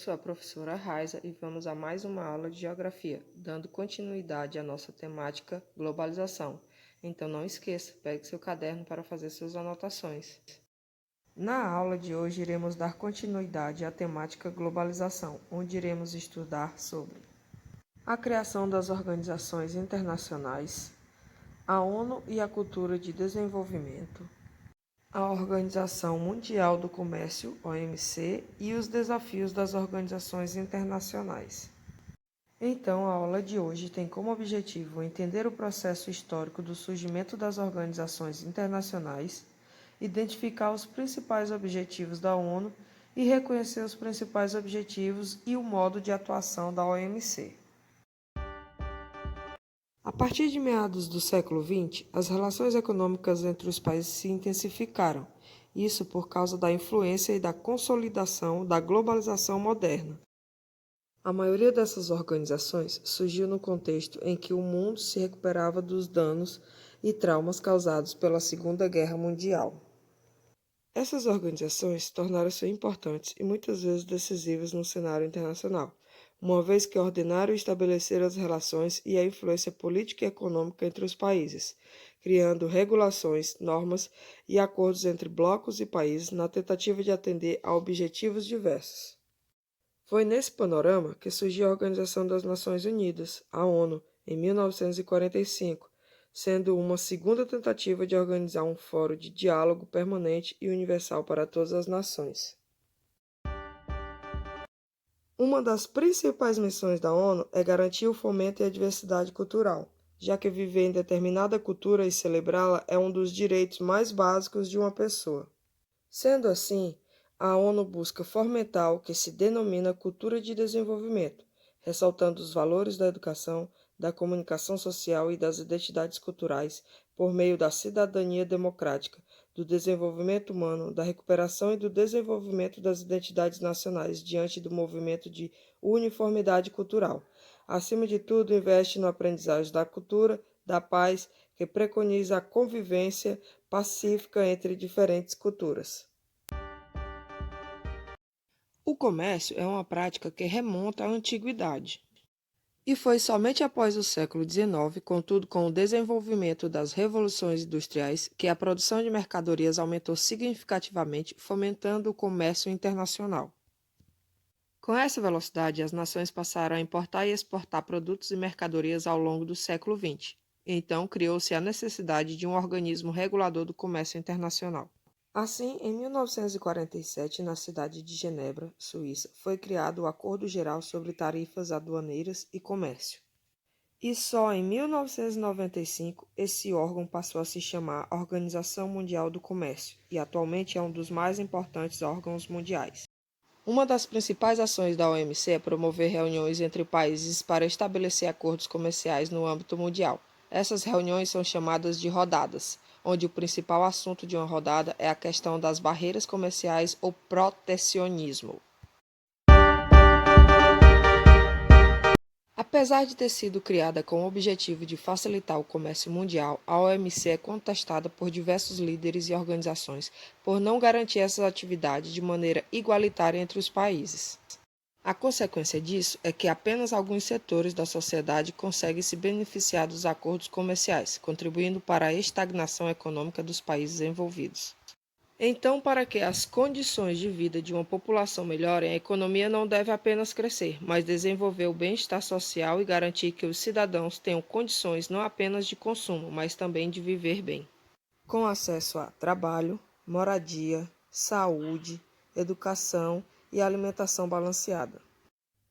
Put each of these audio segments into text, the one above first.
sou a professora Raiza e vamos a mais uma aula de Geografia, dando continuidade à nossa temática globalização. Então não esqueça, pegue seu caderno para fazer suas anotações. Na aula de hoje iremos dar continuidade à temática globalização, onde iremos estudar sobre a criação das organizações internacionais, a ONU e a cultura de desenvolvimento, a Organização Mundial do Comércio, OMC, e os desafios das organizações internacionais. Então, a aula de hoje tem como objetivo entender o processo histórico do surgimento das organizações internacionais, identificar os principais objetivos da ONU e reconhecer os principais objetivos e o modo de atuação da OMC. A partir de meados do século XX, as relações econômicas entre os países se intensificaram, isso por causa da influência e da consolidação da globalização moderna. A maioria dessas organizações surgiu no contexto em que o mundo se recuperava dos danos e traumas causados pela Segunda Guerra Mundial. Essas organizações tornaram-se importantes e muitas vezes decisivas no cenário internacional, uma vez que ordenaram e estabeleceram as relações e a influência política e econômica entre os países, criando regulações, normas e acordos entre blocos e países na tentativa de atender a objetivos diversos. Foi nesse panorama que surgiu a Organização das Nações Unidas, a ONU, em 1945, sendo uma segunda tentativa de organizar um fórum de diálogo permanente e universal para todas as nações. Uma das principais missões da ONU é garantir o fomento e a diversidade cultural, já que viver em determinada cultura e celebrá-la é um dos direitos mais básicos de uma pessoa. Sendo assim, a ONU busca fomentar o que se denomina cultura de desenvolvimento, ressaltando os valores da educação, da comunicação social e das identidades culturais por meio da cidadania democrática, do desenvolvimento humano, da recuperação e do desenvolvimento das identidades nacionais diante do movimento de uniformidade cultural. Acima de tudo, investe no aprendizagem da cultura, da paz, que preconiza a convivência pacífica entre diferentes culturas. O comércio é uma prática que remonta à antiguidade. E foi somente após o século XIX, contudo com o desenvolvimento das revoluções industriais, que a produção de mercadorias aumentou significativamente, fomentando o comércio internacional. Com essa velocidade, as nações passaram a importar e exportar produtos e mercadorias ao longo do século XX. Então, criou-se a necessidade de um organismo regulador do comércio internacional. Assim, em 1947, na cidade de Genebra, Suíça, foi criado o Acordo Geral sobre Tarifas Aduaneiras e Comércio. E só em 1995 esse órgão passou a se chamar Organização Mundial do Comércio e atualmente é um dos mais importantes órgãos mundiais. Uma das principais ações da OMC é promover reuniões entre países para estabelecer acordos comerciais no âmbito mundial. Essas reuniões são chamadas de rodadas, onde o principal assunto de uma rodada é a questão das barreiras comerciais ou protecionismo. Apesar de ter sido criada com o objetivo de facilitar o comércio mundial, a OMC é contestada por diversos líderes e organizações por não garantir essas atividades de maneira igualitária entre os países. A consequência disso é que apenas alguns setores da sociedade conseguem se beneficiar dos acordos comerciais, contribuindo para a estagnação econômica dos países envolvidos. Então, para que as condições de vida de uma população melhorem, a economia não deve apenas crescer, mas desenvolver o bem-estar social e garantir que os cidadãos tenham condições não apenas de consumo, mas também de viver bem. Com acesso a trabalho, moradia, saúde, educação e alimentação balanceada.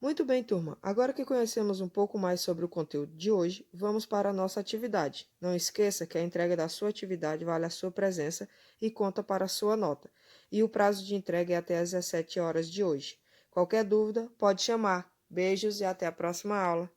Muito bem, turma. Agora que conhecemos um pouco mais sobre o conteúdo de hoje, vamos para a nossa atividade. Não esqueça que a entrega da sua atividade vale a sua presença e conta para a sua nota. E o prazo de entrega é até às 17 horas de hoje. Qualquer dúvida, pode chamar. Beijos e até a próxima aula.